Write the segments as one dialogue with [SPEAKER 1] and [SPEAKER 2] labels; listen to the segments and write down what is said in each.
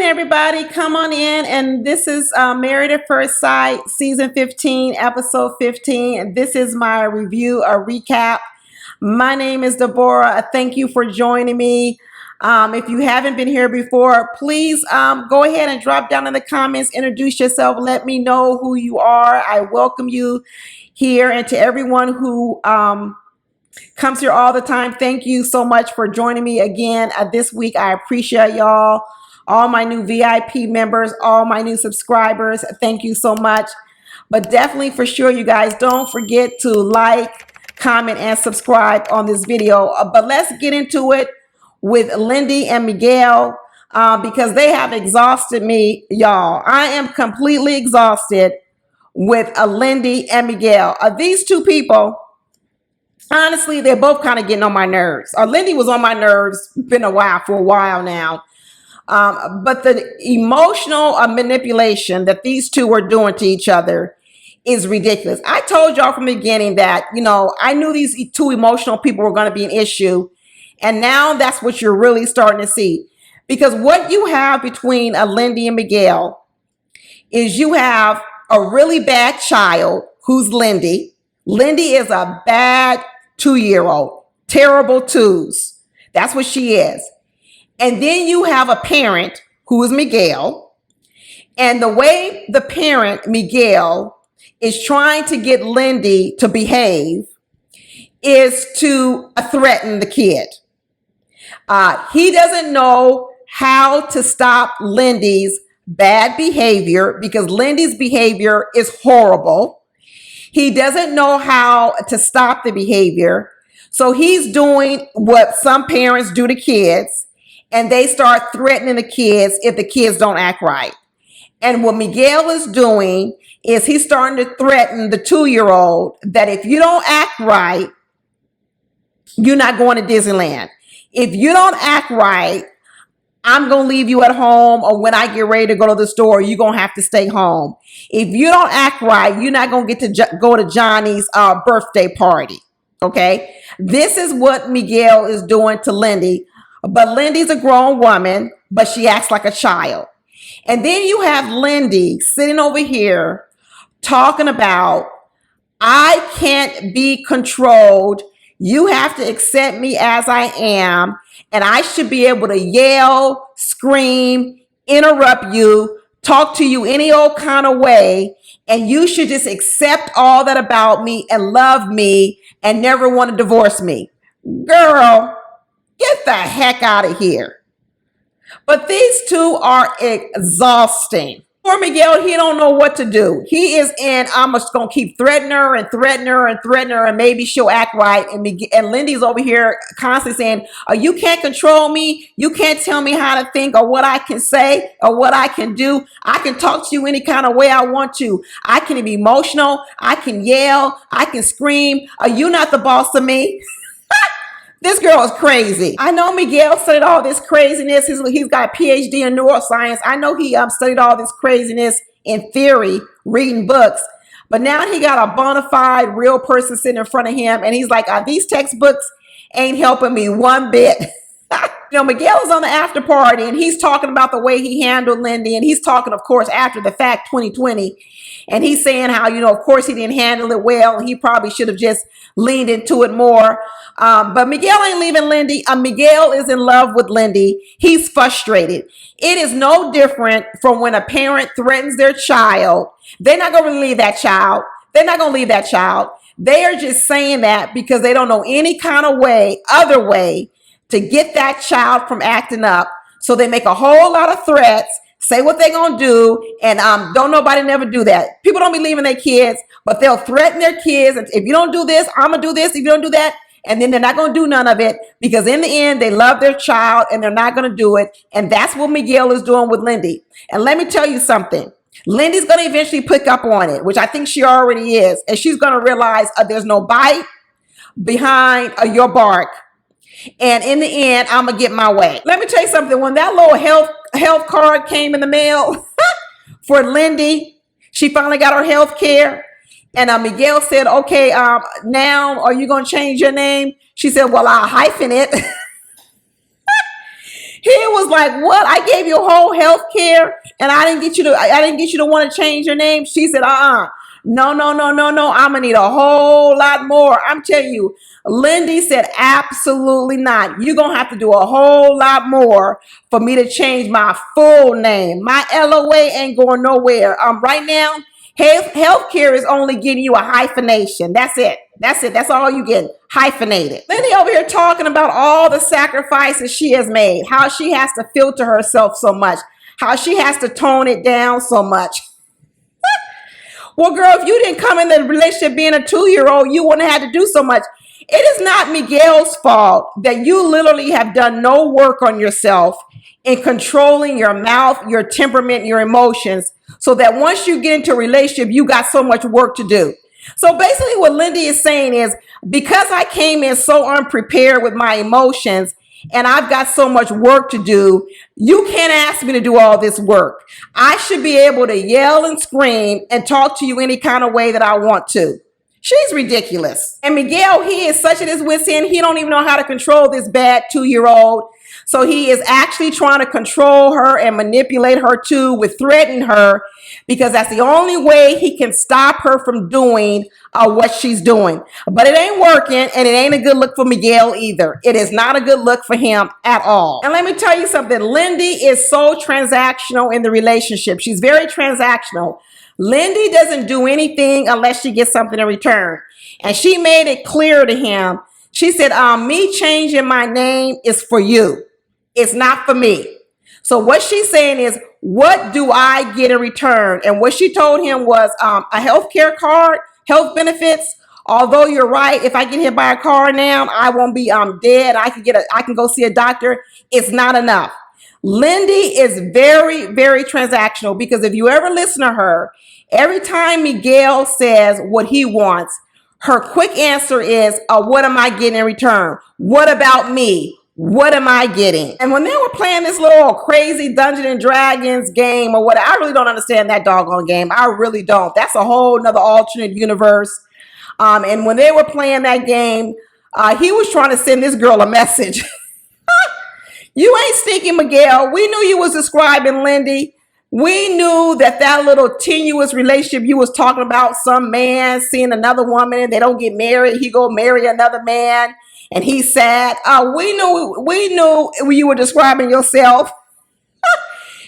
[SPEAKER 1] Everybody, come on in, and this is Married at First Sight, season 15, episode 15. And this is my review, a recap. My name is Deborah. Thank you for joining me. If you haven't been here before, please go ahead and drop down in the comments, introduce yourself, let me know who you are. I welcome you here, and to everyone who comes here all the time, thank you so much for joining me again this week. I appreciate y'all. All my new VIP members, all my new subscribers, thank you so much. But definitely for sure, you guys, don't forget to like, comment, and subscribe on this video. But let's get into it with Lindy and Miguel because they have exhausted me, y'all. I am completely exhausted with Lindy and Miguel. These two people, honestly, they're both kind of getting on my nerves. Lindy was on my nerves, been a while now. But the emotional manipulation that these two were doing to each other is ridiculous. I told y'all from the beginning that, I knew these two emotional people were going to be an issue. And now that's what you're really starting to see. Because what you have between Lindy and Miguel is you have a really bad child who's Lindy. Lindy is a bad 2-year-old, terrible 2's. That's what she is. And then you have a parent who is Miguel. And the way the parent, Miguel, is trying to get Lindy to behave is to threaten the kid. He doesn't know how to stop Lindy's bad behavior because Lindy's behavior is horrible. He doesn't know how to stop the behavior. So he's doing what some parents do to kids. And they start threatening the kids if the kids don't act right. And what Miguel is doing is he's starting to threaten the 2-year-old that if you don't act right, you're not going to Disneyland. If you don't act right, I'm going to leave you at home, or when I get ready to go to the store, you're going to have to stay home. If you don't act right, you're not going to get to go to Johnny's birthday party. Okay? This is what Miguel is doing to Lindy. But Lindy's a grown woman, but she acts like a child. And then you have Lindy sitting over here talking about, I can't be controlled. You have to accept me as I am. And I should be able to yell, scream, interrupt you, talk to you any old kind of way. And you should just accept all that about me and love me and never want to divorce me. Girl, get the heck out of here. But these two are exhausting. Poor Miguel, he don't know what to do. He is in, I'm just going to keep threatening her and maybe she'll act right. And Lindy's over here constantly saying, you can't control me. You can't tell me how to think or what I can say or what I can do. I can talk to you any kind of way I want to. I can be emotional. I can yell. I can scream. Are you not the boss of me? This girl is crazy. I know Miguel studied all this craziness. He's got a PhD in neuroscience. I know he studied all this craziness in theory, reading books. But now he got a bona fide real person sitting in front of him. And he's like, these textbooks ain't helping me one bit. Miguel is on the after party and he's talking about the way he handled Lindy. And he's talking, of course, after the fact, 2020. And he's saying how, of course, he didn't handle it well. He probably should have just leaned into it more. But Miguel ain't leaving Lindy. Miguel is in love with Lindy. He's frustrated. It is no different from when a parent threatens their child. They're not going to leave that child. They're not going to leave that child. They are just saying that because they don't know any kind of other way to get that child from acting up. So they make a whole lot of threats, say what they're going to do, and don't nobody never do that. People don't be leaving their kids, but they'll threaten their kids. If you don't do this, I'm going to do this. If you don't do that. and then they're not going to do none of it because in the end, they love their child and they're not going to do it. And that's what Miguel is doing with Lindy. And let me tell you something. Lindy's going to eventually pick up on it, which I think she already is. And she's going to realize there's no bite behind your bark. And in the end, I'm going to get my way. Let me tell you something. When that little health card came in the mail for Lindy, she finally got her health care. And Miguel said, okay, now are you going to change your name? She said, well, I'll hyphen it. He was like, what? I gave you a whole health care and I didn't get you to want to change your name. She said, no. I'm going to need a whole lot more. I'm telling you, Lindy said, absolutely not. You're going to have to do a whole lot more for me to change my full name. My LOA ain't going nowhere. Right now, healthcare is only getting you a hyphenation. That's it. That's all you get, hyphenated. Lindy over here talking about all the sacrifices she has made, how she has to filter herself so much, how she has to tone it down so much. Well, girl, if you didn't come in the relationship being a 2-year-old, you wouldn't have had to do so much. It is not Miguel's fault that you literally have done no work on yourself in controlling your mouth, your temperament, your emotions, so that once you get into a relationship, you got so much work to do. So basically what Lindy is saying is, because I came in so unprepared with my emotions and I've got so much work to do, you can't ask me to do all this work. I should be able to yell and scream and talk to you any kind of way that I want to. She's ridiculous. And Miguel, he is such at his wit's end, he don't even know how to control this bad 2-year-old. So he is actually trying to control her and manipulate her too, with threatening her, because that's the only way he can stop her from doing what she's doing. But it ain't working, and it ain't a good look for Miguel either. It is not a good look for him at all. And let me tell you something. Lindy is so transactional in the relationship. She's very transactional. Lindy doesn't do anything unless she gets something in return. And she made it clear to him. She said, me changing my name is for you. It's not for me. So what she's saying is, what do I get in return? And what she told him was a health care card, health benefits. Although you're right, if I get hit by a car now, I won't be dead. I can go see a doctor. It's not enough. Lindy is very, very transactional, because if you ever listen to her, every time Miguel says what he wants, her quick answer is, what am I getting in return? What about me? What am I getting? And when they were playing this little crazy Dungeons and Dragons game or what, I really don't understand that doggone game. I really don't. That's a whole nother alternate universe. And when they were playing that game, he was trying to send this girl a message. You ain't sneaky, Miguel. We knew you was describing Lindy. We knew that little tenuous relationship you was talking about, some man seeing another woman and they don't get married, he go marry another man and he's sad. We knew you were describing yourself.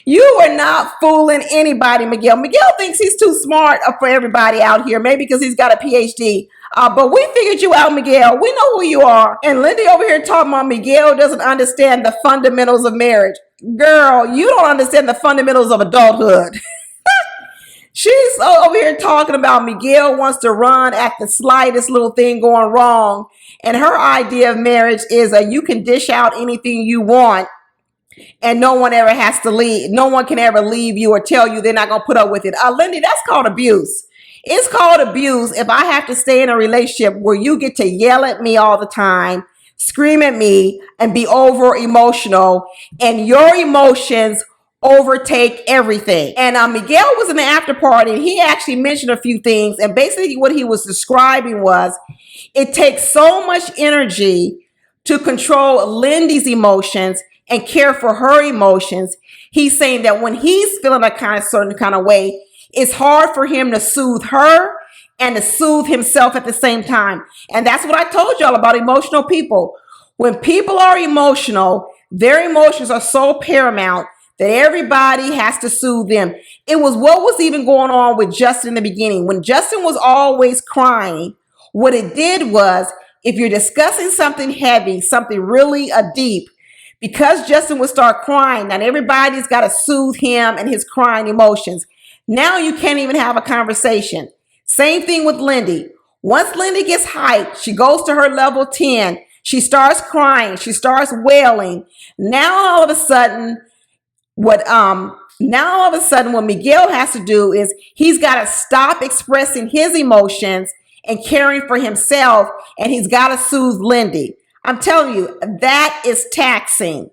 [SPEAKER 1] You were not fooling anybody, Miguel. Miguel thinks he's too smart for everybody out here, maybe because he's got a PhD. But we figured you out, Miguel. We know who you are. And Lindy over here talking about Miguel doesn't understand the fundamentals of marriage. Girl, you don't understand the fundamentals of adulthood. She's over here talking about Miguel wants to run at the slightest little thing going wrong. And her idea of marriage is you can dish out anything you want and no one ever has to leave. No one can ever leave you or tell you they're not going to put up with it. Lindy, that's called abuse. It's called abuse if I have to stay in a relationship where you get to yell at me all the time, scream at me, and be over emotional, and your emotions overtake everything. And Miguel was in the after party, and he actually mentioned a few things. And basically what he was describing was, it takes so much energy to control Lindy's emotions and care for her emotions. He's saying that when he's feeling a certain kind of way, it's hard for him to soothe her and to soothe himself at the same time. And that's what I told y'all about emotional people. When people are emotional, their emotions are so paramount that everybody has to soothe them. It was what was even going on with Justin in the beginning. When Justin was always crying, what it did was, if you're discussing something heavy, something really deep, because Justin would start crying, and everybody's got to soothe him and his crying emotions. Now you can't even have a conversation. Same thing with Lindy. Once Lindy gets hyped, she goes to her level 10. She starts crying. She starts wailing. Now all of a sudden, what Miguel has to do is he's got to stop expressing his emotions and caring for himself, and he's got to soothe Lindy. I'm telling you, that is taxing.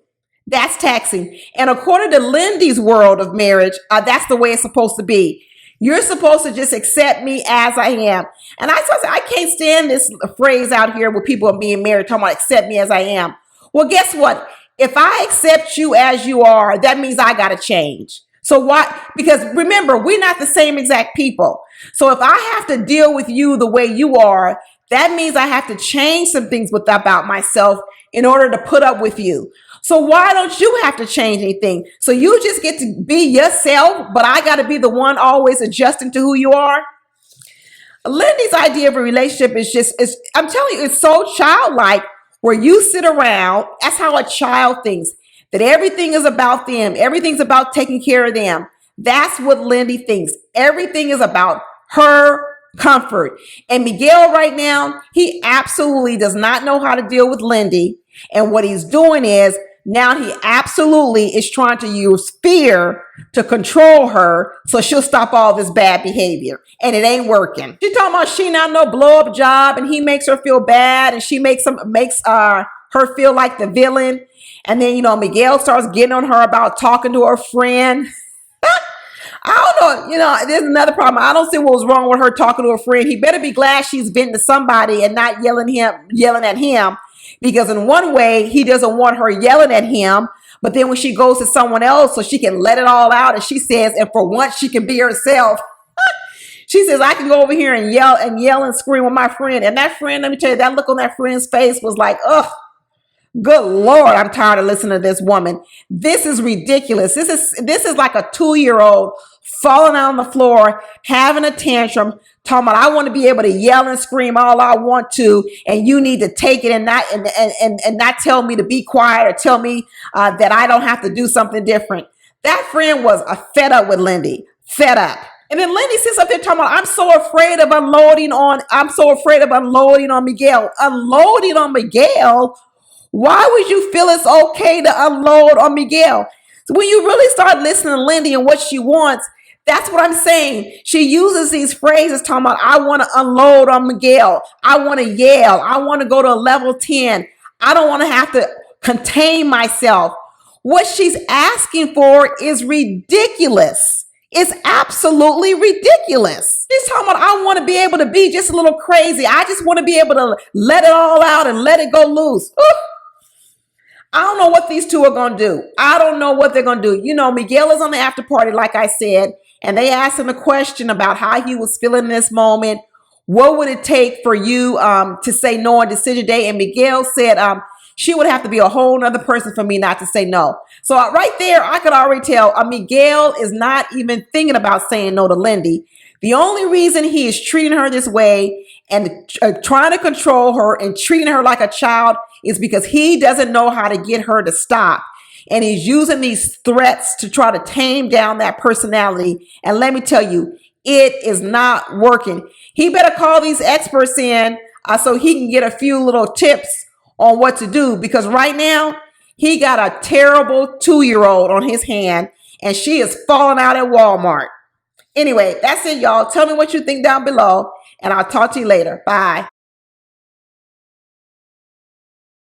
[SPEAKER 1] That's taxing. And according to Lindy's world of marriage, that's the way it's supposed to be. You're supposed to just accept me as I am. And I can't stand this phrase out here with people being married talking about accept me as I am. Well, guess what? If I accept you as you are, that means I got to change. So why? Because remember, we're not the same exact people. So if I have to deal with you the way you are, that means I have to change some things about myself in order to put up with you. So why don't you have to change anything? So you just get to be yourself, but I got to be the one always adjusting to who you are. Lindy's idea of a relationship is I'm telling you, it's so childlike, where you sit around. That's how a child thinks, that everything is about them. Everything's about taking care of them. That's what Lindy thinks. Everything is about her comfort. And Miguel right now, he absolutely does not know how to deal with Lindy. And what he's doing is now he absolutely is trying to use fear to control her so she'll stop all this bad behavior. And it ain't working. She's talking about she not no blow up job, and he makes her feel bad, and she makes her feel like the villain. And then, Miguel starts getting on her about talking to her friend. I don't know. There's another problem. I don't see what was wrong with her talking to her friend. He better be glad she's venting to somebody and not yelling at him. Because in one way, he doesn't want her yelling at him. But then when she goes to someone else so she can let it all out, and she says, and for once she can be herself. She says, I can go over here and yell and scream with my friend. And that friend, let me tell you, that look on that friend's face was like, ugh. Good Lord, I'm tired of listening to this woman. This is ridiculous. This is like a 2-year-old falling out on the floor, having a tantrum, talking about, I want to be able to yell and scream all I want to, and you need to take it and not tell me to be quiet or tell me that I don't have to do something different. That friend was fed up with Lindy, fed up. And then Lindy sits up there talking about, I'm so afraid of unloading on Miguel. Unloading on Miguel? Why would you feel it's okay to unload on Miguel? So when you really start listening to Lindy and what she wants, that's what I'm saying. She uses these phrases talking about, I want to unload on Miguel. I want to yell. I want to go to a level 10. I don't want to have to contain myself. What she's asking for is ridiculous. It's absolutely ridiculous. She's talking about, I want to be able to be just a little crazy. I just want to be able to let it all out and let it go loose. Ooh. I don't know what these two are going to do. I don't know what they're going to do. Miguel is on the after party, like I said, and they asked him a question about how he was feeling in this moment. What would it take for you to say no on decision day? And Miguel said she would have to be a whole nother person for me not to say no. So right there, I could already tell Miguel is not even thinking about saying no to Lindy. The only reason he is treating her this way and trying to control her and treating her like a child is because he doesn't know how to get her to stop. And he's using these threats to try to tame down that personality. And let me tell you, it is not working. He better call these experts in so he can get a few little tips on what to do. Because right now, he got a terrible 2-year-old on his hand, and she is falling out at Walmart. Anyway, that's it, y'all. Tell me what you think down below, and I'll talk to you later. Bye.